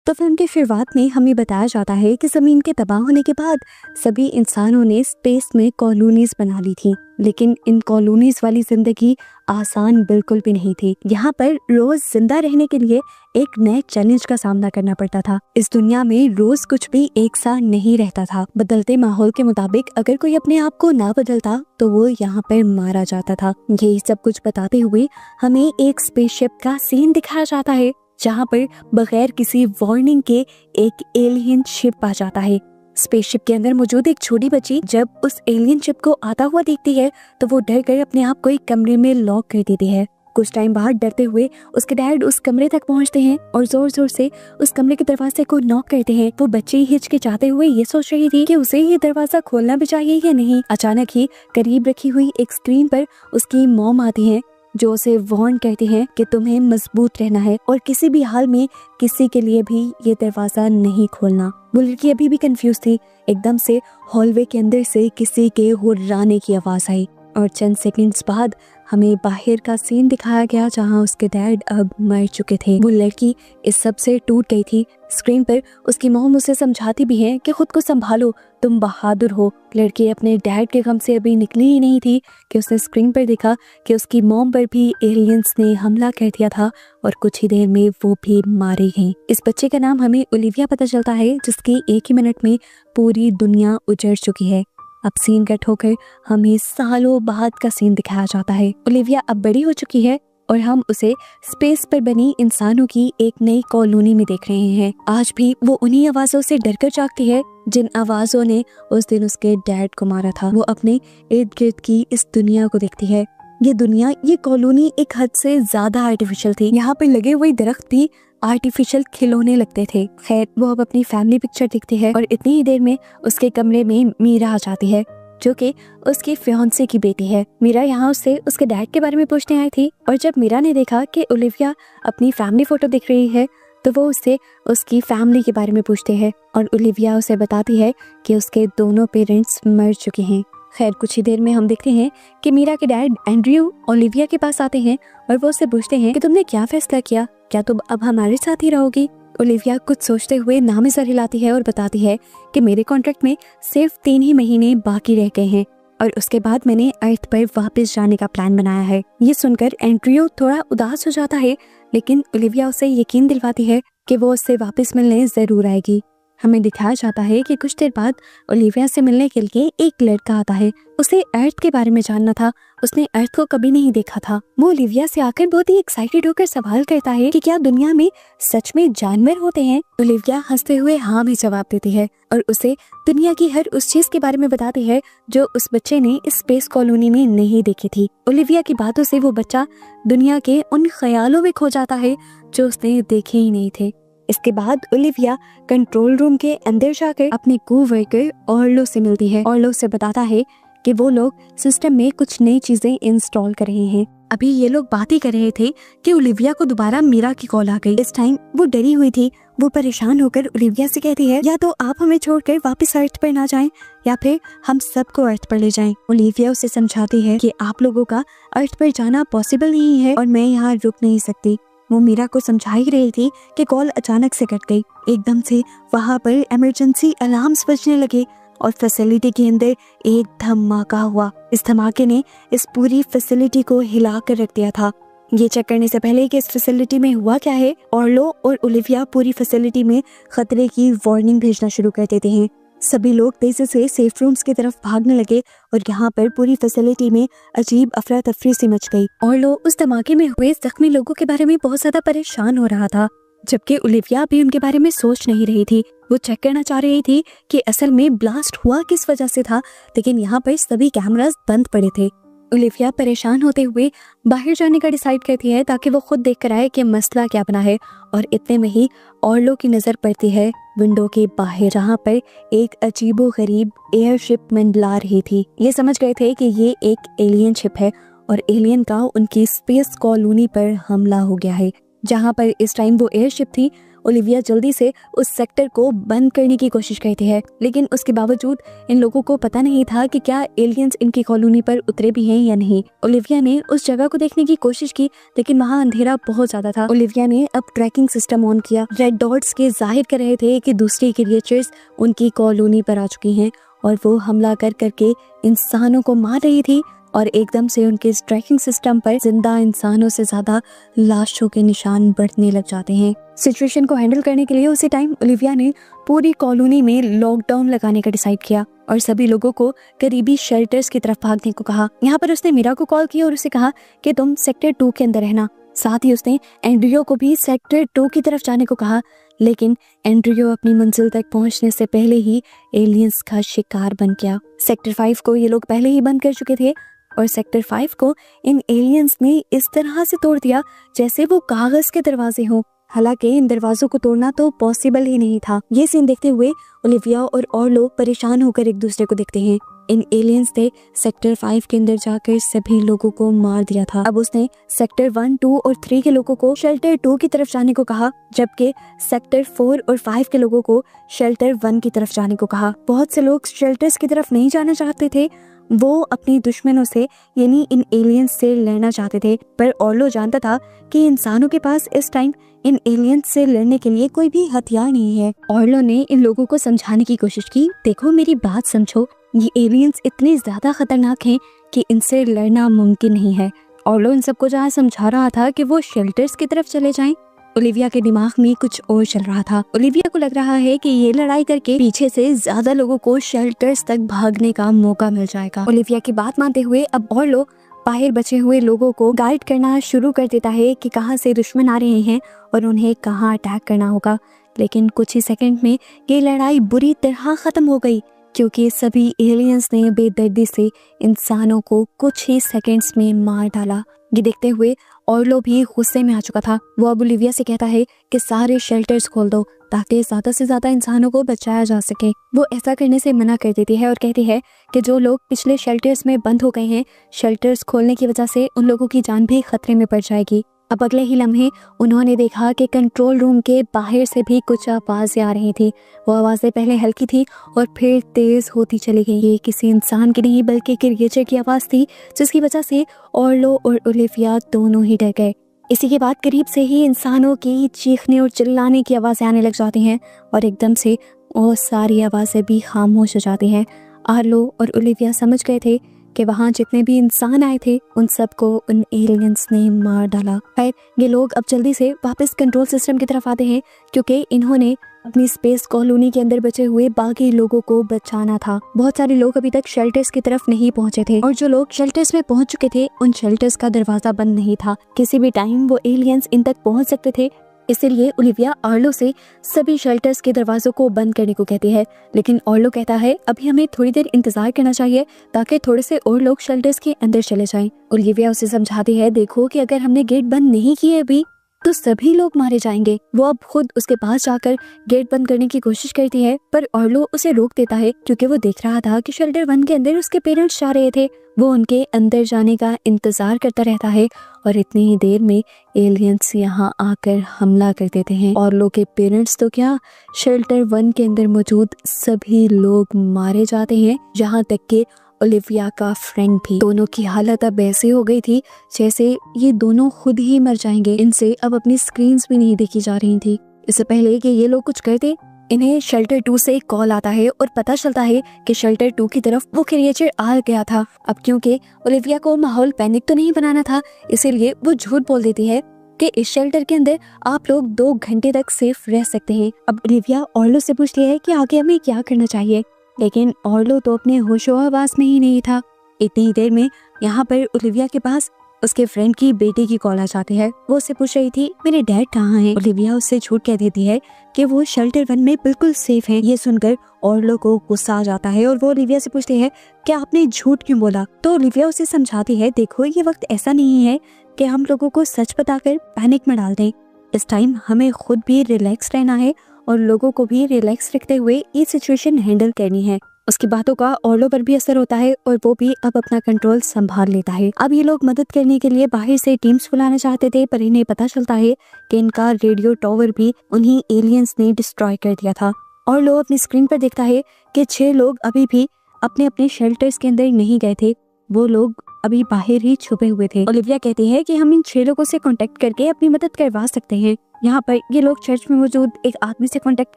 तो फिल्म की शुरुआत में हमें बताया जाता है कि ज़मीन के तबाह होने के बाद सभी इंसानों ने स्पेस में कॉलोनीज बना ली थी, लेकिन इन कॉलोनीज वाली जिंदगी आसान बिल्कुल भी नहीं थी। यहाँ पर रोज जिंदा रहने के लिए एक नए चैलेंज का सामना करना पड़ता था। इस दुनिया में रोज कुछ भी एक सा नहीं रहता था। बदलते माहौल के मुताबिक अगर कोई अपने आप को ना बदलता तो वो यहाँ पर मारा जाता था। यही सब कुछ बताते हुए हमें एक स्पेसशिप का सीन दिखाया जाता है, जहाँ पर बगैर किसी वार्निंग के एक एलियन शिप आ जाता है। स्पेसशिप के अंदर मौजूद एक छोटी बच्ची जब उस एलियन शिप को आता हुआ देखती है तो वो डर कर अपने आप को एक कमरे में लॉक कर देती है। कुछ टाइम बाद डरते हुए उसके डैड उस कमरे तक पहुंचते हैं और जोर जोर से उस कमरे के दरवाजे को नॉक करते हैं। वो बच्ची हिचकिचाते हुए ये सोच रही थी कि उसे ये दरवाजा खोलना भी चाहिए या नहीं। अचानक ही करीब रखी हुई एक स्क्रीन पर उसकी मॉम आती है, जो उसे वार्न कहती हैं कि तुम्हें मजबूत रहना है और किसी भी हाल में किसी के लिए भी ये दरवाजा नहीं खोलना। वो लड़की अभी भी कंफ्यूज थी। एकदम से हॉलवे के अंदर से किसी के हुर्राने की आवाज आई और चंद सेकंड्स बाद हमें बाहर का सीन दिखाया गया, जहां उसके डैड अब मर चुके थे। वो लड़की इस सब से टूट गई थी। स्क्रीन पर उसकी मॉम उसे समझाती भी है कि खुद को संभालो, तुम बहादुर हो। लड़की अपने डैड के गम से अभी निकली ही नहीं थी कि उसने स्क्रीन पर देखा कि उसकी मॉम पर भी एलियंस ने हमला कर दिया था और कुछ ही देर में वो भी मारी गई। इस बच्चे का नाम हमें ओलिविया पता चलता है, जिसकी एक ही मिनट में पूरी दुनिया उजड़ चुकी है। अब सीन कट होकर हमें सालों बाद का सीन दिखाया जाता है। ओलिविया अब बड़ी हो चुकी है और हम उसे स्पेस पर बनी इंसानों की एक नई कॉलोनी में देख रहे हैं। आज भी वो उन्हीं आवाजों से डरकर जागती है जिन आवाजों ने उस दिन उसके डैड को मारा था। वो अपने इर्द गिर्द की इस दुनिया को देखती है। ये दुनिया, ये कॉलोनी एक हद से ज्यादा आर्टिफिशियल थी। यहाँ पर लगे हुए दरख्त भी आर्टिफिशियल खिलौने लगते थे। खैर, वो अब अपनी फैमिली पिक्चर दिखती है और इतनी ही देर में उसके कमरे में मीरा आ जाती है, जो कि उसकी फियांसे की बेटी है। मीरा यहाँ उससे उसके डैड के बारे में पूछने आई थी और जब मीरा ने देखा कि ओलिविया अपनी फैमिली फोटो दिख रही है तो वो उससे उसकी फैमिली के बारे में पूछते हैं और ओलिविया उसे बताती है कि उसके दोनों पेरेंट्स मर चुके हैं। खैर, कुछ ही देर में हम देखते हैं कि मीरा के डैड एंड्रयू ओलिविया के पास आते हैं और वो उससे पूछते हैं कि तुमने क्या फैसला किया, क्या तुम अब हमारे साथ ही रहोगी। ओलिविया कुछ सोचते हुए नाम सर हिलाती है और बताती है कि मेरे कॉन्ट्रैक्ट में सिर्फ 3 ही महीने बाकी रह गए हैं और उसके बाद मैंने अर्थ पर वापस जाने का प्लान बनाया है। ये सुनकर एंड्रयू थोड़ा उदास हो जाता है, लेकिन ओलिविया उसे यकीन दिलवाती है कि वो उससे वापस मिलने जरूर आएगी। हमें दिखाया जाता है कि कुछ देर बाद ओलिविया से मिलने के लिए एक लड़का आता है। उसे अर्थ के बारे में जानना था। उसने अर्थ को कभी नहीं देखा था। वो ओलिविया से आकर बहुत ही एक्साइटेड होकर सवाल करता है कि क्या दुनिया में सच में जानवर होते हैं। ओलिविया हंसते हुए हाँ में जवाब देती है और उसे दुनिया की हर उस चीज के बारे में बताती है जो उस बच्चे ने इस स्पेस कॉलोनी में नहीं देखी थी। ओलिविया की बातों से वो बच्चा दुनिया के उन ख्यालों में खो जाता है जो उसने देखे ही नहीं थे। इसके बाद ओलिविया कंट्रोल रूम के अंदर जाकर अपने को-वर्कर ऑर्लो से मिलती है। ऑर्लो से बताता है कि वो लोग सिस्टम में कुछ नई चीजें इंस्टॉल कर रहे हैं। अभी ये लोग बात ही कर रहे थे कि ओलिविया को दोबारा मीरा की कॉल आ गई। इस टाइम वो डरी हुई थी। वो परेशान होकर ओलिविया से कहती है, या तो आप हमें छोड़कर वापस अर्थ पर ना जाएं या फिर हम सबको अर्थ पर ले जाएं। ओलिविया उसे समझाती है कि आप लोगों का अर्थ पर जाना पॉसिबल नहीं है और मैं यहाँ रुक नहीं सकती। वो मीरा को समझा ही रही थी कि कॉल अचानक से कट गई। एकदम से वहाँ पर इमरजेंसी अलार्म्स बजने लगे और फैसिलिटी के अंदर एक धमाका हुआ। इस धमाके ने इस पूरी फैसिलिटी को हिला कर रख दिया था। ये चेक करने से पहले कि इस फैसिलिटी में हुआ क्या है, ऑर्लो और ओलिविया पूरी फैसिलिटी में खतरे की वार्निंग भेजना शुरू कर देते हैं। सभी लोग तेजी से सेफ रूम्स की तरफ भागने लगे और यहाँ पर पूरी फैसिलिटी में अजीब अफरा तफरी सी मच गई। ऑर्लो उस धमाके में हुए जख्मी लोगों के बारे में बहुत ज्यादा परेशान हो रहा था, जबकि ओलिविया भी उनके बारे में सोच नहीं रही थी। वो चेक करना चाह रही थी कि असल में ब्लास्ट हुआ किस वजह से था, लेकिन यहाँ पर सभी कैमरास बंद पड़े थे। ओलिविया परेशान होते हुए बाहर जाने का डिसाइड करती है ताकि वो खुद देख कर आए कि मसला क्या बना है और इतने में ही ऑर्लो की नजर पड़ती है विंडो के बाहर, जहाँ पर एक अजीबो गरीब एयरशिप मंडला रही थी। ये समझ गए थे कि ये एक एलियन शिप है और एलियन का उनकी स्पेस कॉलोनी पर हमला हो गया है। जहाँ पर इस टाइम वो एयरशिप थी ओलिविया जल्दी से उस सेक्टर को बंद करने की कोशिश करती है, लेकिन उसके बावजूद इन लोगों को पता नहीं था कि क्या एलियंस इनकी कॉलोनी पर उतरे भी हैं या नहीं। ओलिविया ने उस जगह को देखने की कोशिश की, लेकिन वहाँ अंधेरा बहुत ज्यादा था। ओलिविया ने अब ट्रैकिंग सिस्टम ऑन किया। रेड डॉट्स के जाहिर कर रहे थे कि दूसरी क्रिएचर्स उनकी कॉलोनी पर आ चुकी हैं और वो हमला कर करके इंसानों को मार रही थी, और एकदम से उनके इस ट्रैकिंग सिस्टम पर जिंदा इंसानों से ज्यादा लाशों के निशान बढ़ने लग जाते हैं। सिचुएशन को हैंडल करने के लिए उसी टाइम ओलिविया ने पूरी कॉलोनी में लॉकडाउन लगाने का डिसाइड किया और सभी लोगों को करीबी शेल्टर्स की तरफ भागने को कहा। यहाँ पर उसने मीरा को कॉल किया और उसे कहा कि तुम सेक्टर 2 के अंदर रहना। साथ ही उसने एंड्रियो को भी सेक्टर 2 की तरफ जाने को कहा, लेकिन एंड्रियो अपनी मंजिल तक पहुंचने से पहले ही एलियंस का शिकार बन गया। सेक्टर 5 को ये लोग पहले ही बंद कर चुके थे और सेक्टर 5 को इन एलियंस ने इस तरह से तोड़ दिया जैसे वो कागज के दरवाजे हों। हालांकि इन दरवाजों को तोड़ना तो पॉसिबल ही नहीं था। ये सीन देखते हुए ओलिविया और लोग परेशान होकर एक दूसरे को देखते हैं। इन एलियंस ने सेक्टर 5 के अंदर जाकर सभी लोगों को मार दिया था। अब उसने सेक्टर 1, 2 और 3 के लोगों को शेल्टर 2 की तरफ जाने को कहा, जबकि सेक्टर 4 और 5 के लोगों को शेल्टर 1 की तरफ जाने को कहा। बहुत से लोग शेल्टर्स की तरफ नहीं जाना चाहते थे, वो अपने दुश्मनों से यानी इन एलियंस से लड़ना चाहते थे, पर ऑर्लो जानता था कि इंसानों के पास इस टाइम इन एलियंस से लड़ने के लिए कोई भी हथियार नहीं है। ऑर्लो ने इन लोगों को समझाने की कोशिश की, देखो मेरी बात समझो, ये एलियंस इतने ज्यादा खतरनाक हैं कि इनसे लड़ना मुमकिन नहीं है। ऑर्लो इन सबको जहाँ समझा रहा था कि वो शेल्टर्स की तरफ चले जाएं, ओलिविया के दिमाग में कुछ और चल रहा था। ओलिविया को लग रहा है कि ये लड़ाई करके पीछे से ज्यादा लोगों को शेल्टर्स तक भागने का मौका मिल जाएगा। ओलिविया की बात मानते हुए अब और लोग बाहर बचे हुए लोगों को गाइड करना शुरू कर देता है कि कहाँ से दुश्मन आ रहे हैं और उन्हें कहाँ अटैक करना होगा। लेकिन कुछ ही सेकंड में ये लड़ाई बुरी तरह खत्म हो गई, क्योंकि सभी एलियंस ने बेदर्दी से इंसानों को कुछ ही सेकंड्स में मार डाला। ये देखते हुए ऑर्लो भी गुस्से में आ चुका था। वो अब ओलिविया से कहता है कि सारे शेल्टर्स खोल दो ताकि ज्यादा से ज्यादा इंसानों को बचाया जा सके। वो ऐसा करने से मना कर देती है और कहती है कि जो लोग पिछले शेल्टर्स में बंद हो गए हैं, शेल्टर्स खोलने की वजह से उन लोगों की जान भी खतरे में पड़ जाएगी। अब अगले ही लम्हे उन्होंने देखा कि कंट्रोल रूम के बाहर से भी कुछ आवाजें आ रही थी। वो आवाजें पहले हल्की थी और फिर तेज होती चली गई। ये किसी इंसान की नहीं बल्कि क्रिएचर की आवाज थी, जिसकी वजह से ऑर्लो और ओलिविया दोनों ही डर गए। इसी के बाद करीब से ही इंसानों की चीखने और चिल्लाने की आवाजें आने लग जाती हैं और एकदम से वो सारी आवाजें भी खामोश हो जाती हैं। आर्लो और ओलिविया समझ गए थे कि वहाँ जितने भी इंसान आए थे उन सबको उन एलियंस ने मार डाला। खैर ये लोग अब जल्दी से वापस कंट्रोल सिस्टम की तरफ आते हैं, क्योंकि इन्होंने अपनी स्पेस कॉलोनी के अंदर बचे हुए बाकी लोगों को बचाना था। बहुत सारे लोग अभी तक शेल्टर्स की तरफ नहीं पहुंचे थे और जो लोग शेल्टर्स में पहुंच चुके थे उन शेल्टर्स का दरवाजा बंद नहीं था। किसी भी टाइम वो एलियंस इन तक पहुंच सकते थे। इसलिए ओलिविया आर्लो से सभी शेल्टर्स के दरवाजों को बंद करने को कहती है, लेकिन आर्लो कहता है अभी हमें थोड़ी देर इंतजार करना चाहिए ताकि थोड़े से और लोग शेल्टर्स के अंदर चले जाएं। ओलिविया उसे समझाती है, देखो कि अगर हमने गेट बंद नहीं किए अभी तो सभी लोग मारे जाएंगे। वो अब खुद उसके पास जाकर गेट बंद करने की कोशिश करती है, पर आर्लो उसे रोक देता है क्योंकि वो देख रहा था कि शेल्टर 1 के अंदर उसके पेरेंट्स जा रहे थे। वो उनके अंदर जाने का इंतजार करता रहता है और इतनी ही देर में एलियंस यहाँ आकर हमला कर देते हैं। आर्लो के पेरेंट्स तो क्या, शेल्टर 1 के अंदर मौजूद सभी लोग मारे जाते हैं, यहाँ तक कि ओलिविया का फ्रेंड भी। दोनों की हालत अब ऐसी हो गई थी जैसे ये दोनों खुद ही मर जाएंगे। इनसे अब अपनी स्क्रीन्स भी नहीं देखी जा रही थी। इससे पहले कि ये लोग कुछ कहते, इन्हें शेल्टर 2 से एक कॉल आता है और पता चलता है कि शेल्टर 2 की तरफ वो क्रिएचर आ गया था। अब क्योंकि ओलिविया को माहौल पैनिक तो नहीं बनाना था, इसीलिए वो झूठ बोल देती है कि इस शेल्टर के अंदर आप लोग 2 घंटे तक सेफ रह सकते हैं। अब ओलिविया आर्लो से पूछती है कि आगे हमें क्या करना चाहिए, लेकिन आर्लो तो अपने होशो हवास में ही नहीं था। इतनी देर में यहाँ पर ओलिविया के पास उसके फ्रेंड की बेटी की कॉल आ जाती है। वो उससे पूछ रही थी मेरे डैड कहाँ हैं। ओलिविया उससे झूठ कह देती है कि वो शेल्टर 1 में बिल्कुल सेफ है। ये सुनकर आर्लो को गुस्सा आ जाता है और वो ओलिविया से पूछती है कि आपने झूठ क्यों बोला। तो ओलिविया उसे समझाती है, देखो ये वक्त ऐसा नहीं है कि हम लोगों को सच बताकर पैनिक में डाल दें। इस टाइम हमें खुद भी रिलैक्स रहना है और लोगों को भी रिलैक्स रखते हुए ये सिचुएशन हैंडल करनी है। उसकी बातों का ऑर्लो पर भी असर होता है और वो भी अब अपना कंट्रोल संभाल लेता है। अब ये लोग मदद करने के लिए बाहर से टीम्स बुलाना चाहते थे, पर इन्हें पता चलता है कि इनका रेडियो टावर भी उन्हीं एलियंस ने डिस्ट्रॉय कर दिया था। ऑर्लो अपनी स्क्रीन पर देखता है कि 6 लोग अभी भी अपने अपने शेल्टर्स के अंदर नहीं गए थे, वो लोग अभी बाहर ही छुपे हुए थे। ओलिविया कहती है कि हम इन 6 लोगों से कांटेक्ट करके अपनी मदद करवा सकते हैं। यहाँ पर ये लोग चर्च में मौजूद एक आदमी से कांटेक्ट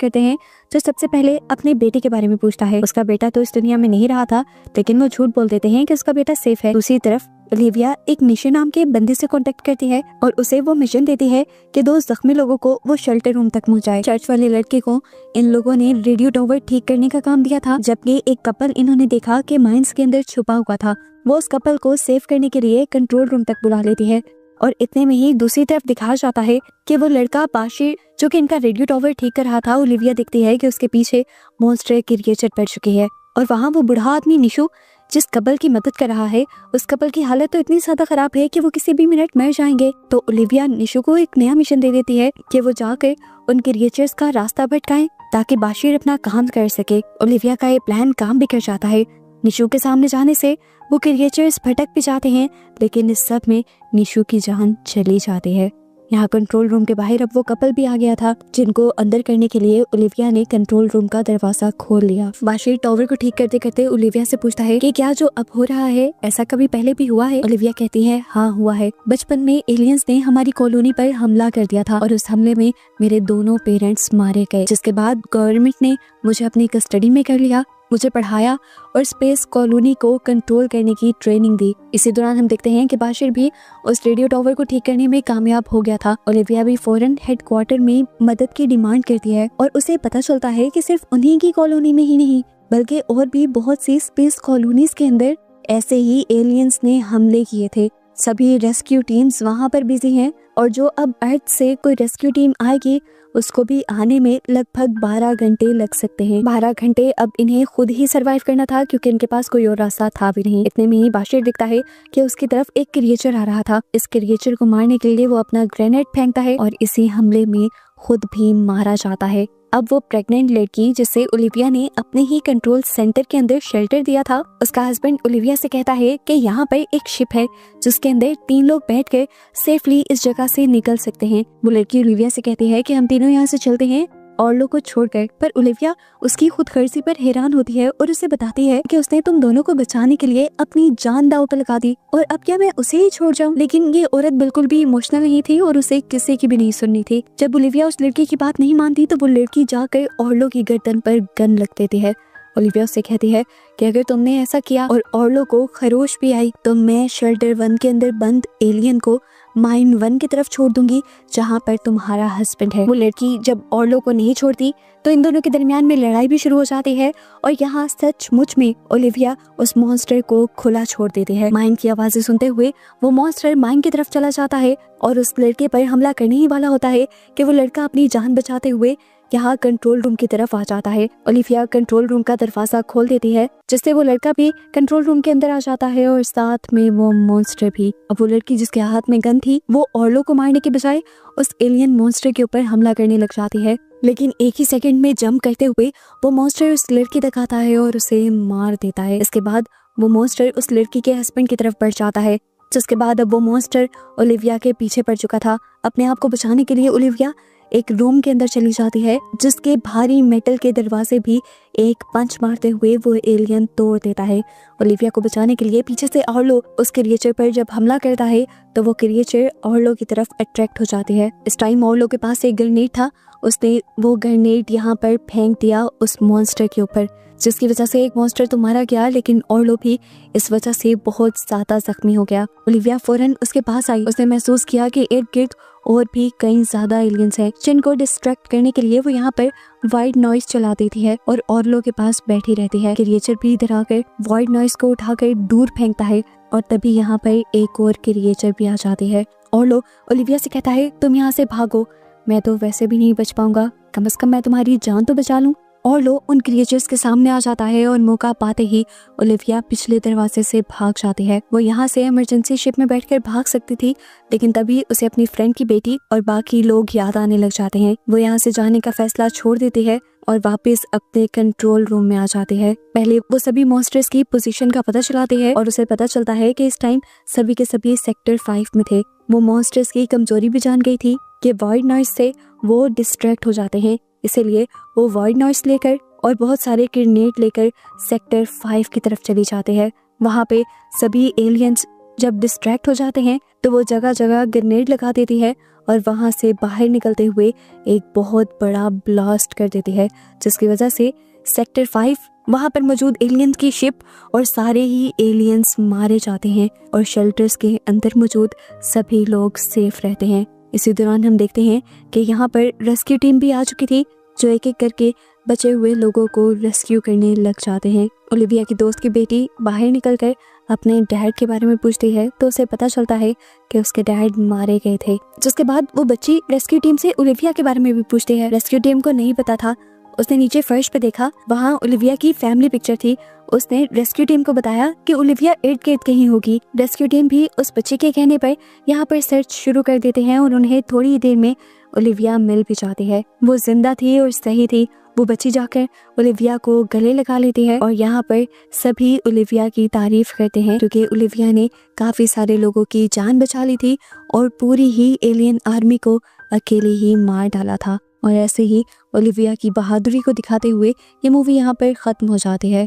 करते हैं जो सबसे पहले अपने बेटे के बारे में पूछता है। उसका बेटा तो इस दुनिया में नहीं रहा था, लेकिन वो झूठ बोल देते हैं कि उसका बेटा सेफ है। दूसरी तरफ ओलिविया एक निशा नाम के बंदे से कांटेक्ट करती है और उसे वो मिशन देती है कि 2 जख्मी लोगों को वो शेल्टर रूम तक पहुंचाए। चर्च वाले लड़के को इन लोगों ने रेडियो टावर ठीक करने का काम दिया था, जबकि एक कपल इन्होंने देखा कि माइंस के अंदर छुपा हुआ था। वो उस कपल को सेव करने के लिए कंट्रोल रूम तक बुला लेती है और इतने में ही दूसरी तरफ दिखाया जाता है कि वो लड़का बाशिर जो कि इनका रेडियो टावर ठीक कर रहा था, ओलिविया देखती है कि उसके पीछे मॉन्स्टर क्रिएचर पड़ चुकी है और वहाँ वो बूढ़ा आदमी निशु जिस कपल की मदद कर रहा है, उस कपल की हालत तो इतनी ज्यादा खराब है कि वो किसी भी मिनट मर जाएंगे। तो ओलिविया निशु को एक नया मिशन दे देती है कि वो जाकर उन क्रिएचर्स का रास्ता भटकाएं ताकि बाशिर अपना काम कर सके। ओलिविया का ये प्लान काम भी कर जाता है। निशु के सामने जाने से वो क्रिएचर्स भटक भी जाते हैं, लेकिन इस सब में निशु की जान चली जाती है। यहाँ कंट्रोल रूम के बाहर अब वो कपल भी आ गया था, जिनको अंदर करने के लिए ओलिविया ने कंट्रोल रूम का दरवाजा खोल लिया। बाशिर टावर को ठीक करते करते ओलिविया से पूछता है कि क्या जो अब हो रहा है ऐसा कभी पहले भी हुआ है। ओलिविया कहती है हाँ हुआ है। बचपन में एलियंस ने हमारी कॉलोनी पर हमला कर दिया था और उस हमले में मेरे दोनों पेरेंट्स मारे गए, जिसके बाद गवर्नमेंट ने मुझे अपनी कस्टडी में कर लिया, मुझे पढ़ाया और स्पेस कॉलोनी को कंट्रोल करने की ट्रेनिंग दी। इसी दौरान हम देखते हैं कि बाशिर भी उस रेडियो टावर को ठीक करने में कामयाब हो गया था। ओलिविया भी फौरन हेडक्वार्टर में मदद की डिमांड करती है और उसे पता चलता है कि सिर्फ उन्हीं की कॉलोनी में ही नहीं बल्कि और भी बहुत सी स्पेस कॉलोनीज के अंदर ऐसे ही एलियंस ने हमले किए थे। सभी रेस्क्यू टीम्स वहाँ पर बिजी हैं और जो अब अर्थ से कोई रेस्क्यू टीम आएगी उसको भी आने में लगभग 12 घंटे लग सकते हैं। 12 घंटे अब इन्हें खुद ही सरवाइव करना था क्योंकि इनके पास कोई और रास्ता था भी नहीं। इतने में ही बाशिर दिखता है कि उसकी तरफ एक क्रिएचर आ रहा था। इस क्रिएचर को मारने के लिए वो अपना ग्रेनेड फेंकता है और इसी हमले में खुद भी मारा जाता है। अब वो प्रेग्नेंट लड़की जिसे ओलिविया ने अपने ही कंट्रोल सेंटर के अंदर शेल्टर दिया था, उसका हस्बैंड ओलिविया से कहता है कि यहाँ पर एक शिप है जिसके अंदर 3 लोग बैठकर सेफली इस जगह से निकल सकते हैं। वो लड़की ओलिविया से कहती है कि हम तीनों यहाँ से चलते हैं ऑर्लो को छोड़कर, पर ओलिविया उसकी खुदगर्जी पर हैरान होती है और उसे बताती है कि उसने तुम दोनों को बचाने के लिए अपनी जान दांव पर लगा दी और अब क्या मैं उसे ही छोड़ जाऊं। लेकिन ये औरत बिल्कुल भी इमोशनल नहीं थी और उसे किसी की भी नहीं सुननी थी। जब ओलिविया उस लड़की की बात नहीं मानती तो वो लड़की जाकर ऑर्लो की गर्दन पर गन रख देती है। ओलिविया उससे कहती है कि अगर तुमने ऐसा किया और ऑर्लो को खरोश भी आई तो मैं शेल्टर 1 के अंदर बंद एलियन को माइन 1 की तरफ छोड़ दूंगी जहाँ पर तुम्हारा हस्बैंड है। वो लड़की जब ऑर्लो को नहीं छोड़ती तो इन दोनों के दरमियान में लड़ाई भी शुरू हो जाती है और यहाँ सचमुच में ओलिविया उस मॉन्स्टर को खुला छोड़ देती है। माइन की आवाजें सुनते हुए वो मॉन्स्टर माइन की तरफ चला जाता है और उस लड़के पर हमला करने ही वाला होता है कि वो लड़का अपनी जान बचाते हुए यहाँ कंट्रोल रूम की तरफ आ जाता है। ओलिविया कंट्रोल रूम का दरवाजा खोल देती है जिससे वो लड़का भी कंट्रोल रूम के अंदर आ जाता है और साथ में वो मॉन्स्टर भी। अब वो लड़की जिसके हाथ में गन थी वो ऑर्लो को मारने के बजाय उस एलियन मॉन्स्टर के ऊपर हमला करने लग जाती है, लेकिन एक ही सेकंड में जंप करते हुए वो मॉन्स्टर उस लड़की तक आता है और उसे मार देता है। इसके बाद वो मॉन्स्टर उस लड़की के हस्बैंड की तरफ बढ़ जाता है, जिसके बाद अब वो मॉन्स्टर ओलिविया के पीछे पड़ चुका था। अपने आप को बचाने के लिए ओलिविया एक रूम के अंदर चली जाती है जिसके भारी मेटल के दरवाजे भी एक पंच मारते हुए वो एलियन तोड़ देता है। ओलिविया को बचाने के लिए पीछे से ऑर्लो उस क्रिएचर पर जब हमला करता है तो वो क्रिएचर ऑर्लो की तरफ अट्रैक्ट हो जाती है। इस टाइम ऑर्लो के पास एक ग्रेनेड था, उसने वो ग्रेनेड यहाँ पर फेंक दिया उस मॉन्स्टर के ऊपर, जिसकी वजह से एक मॉन्स्टर तो मारा गया लेकिन ऑर्लो भी इस वजह से बहुत ज्यादा जख्मी हो गया। ओलिविया फौरन उसके पास आई। उसने महसूस किया कि इर्द गिर्द और भी कई ज्यादा एलियंस हैं जिनको डिस्ट्रैक्ट करने के लिए वो यहाँ पर वाइड नॉइज चला देती है और ऑर्लो के पास बैठी रहती है। क्रिएचर भी इधर आकर वाइड नॉइज को उठाकर दूर फेंकता है और तभी यहाँ पर एक और क्रिएचर भी आ जाती है। ऑर्लो ओलिविया से कहता है तुम यहाँ से भागो, मैं तो वैसे भी नहीं बच पाऊंगा, कम से कम मैं तुम्हारी जान तो बचा लूं। ऑर्लो उन क्रिएचर्स के सामने आ जाता है और मौका पाते ही ओलिविया पिछले दरवाजे से भाग जाती है। वो यहाँ से इमरजेंसी शिप में बैठकर भाग सकती थी, लेकिन तभी उसे अपनी फ्रेंड की बेटी और बाकी लोग याद आने लग जाते हैं। वो यहाँ से जाने का फैसला छोड़ देती है और वापस अपने कंट्रोल रूम में आ जाते हैं। पहले वो सभी मॉन्स्टर्स की पोजीशन का पता चलाते हैं और उसे पता चलता है कि इस टाइम सभी के सभी सेक्टर 5 में थे। वो मॉन्स्टर्स की कमजोरी भी जान गई थी कि वॉइड नॉइस से वो डिस्ट्रैक्ट हो जाते हैं, इसीलिए वो वॉइड नॉइस लेकर और बहुत सारे ग्रेनेड लेकर सेक्टर 5 की तरफ चले जाते हैं। वहाँ पे सभी एलियंस जब डिस्ट्रैक्ट हो जाते हैं तो वो जगह जगह ग्रेनेड लगा देती है और वहाँ से बाहर निकलते हुए एक बहुत बड़ा ब्लास्ट कर देती है, जिसकी वजह से सेक्टर 5 वहाँ पर मौजूद एलियंस की शिप और सारे ही एलियंस मारे जाते हैं और शेल्टर्स के अंदर मौजूद सभी लोग सेफ रहते हैं। इसी दौरान हम देखते हैं कि यहाँ पर रेस्क्यू टीम भी आ चुकी थी, जो एक एक करके बचे हुए लोगों को रेस्क्यू करने लग जाते हैं। ओलिविया की दोस्त की बेटी बाहर निकलकर अपने डैड के बारे में पूछती है तो उसे पता चलता है कि उसके डैड मारे गए थे। जिसके बाद वो बच्ची रेस्क्यू टीम से ओलिविया के बारे में भी पूछती है। रेस्क्यू टीम को नहीं पता था, उसने नीचे फर्श पे देखा, वहाँ ओलिविया की फैमिली पिक्चर थी। उसने रेस्क्यू टीम को बताया कि ओलिविया इर्द गिर्द कहीं होगी। रेस्क्यू टीम भी उस बच्चे के कहने पर यहाँ पर सर्च शुरू कर देते हैं और उन्हें थोड़ी देर में ओलिविया मिल भी जाती है। वो जिंदा थी और सही थी। वो बच्ची जाकर ओलिविया को गले लगा लेती है और यहाँ पर सभी ओलिविया की तारीफ करते हैं क्योंकि ओलिविया ने काफी सारे लोगों की जान बचा ली थी और पूरी ही एलियन आर्मी को अकेले ही मार डाला था। और ऐसे ही ओलिविया की बहादुरी को दिखाते हुए ये मूवी यहाँ पर खत्म हो जाती है।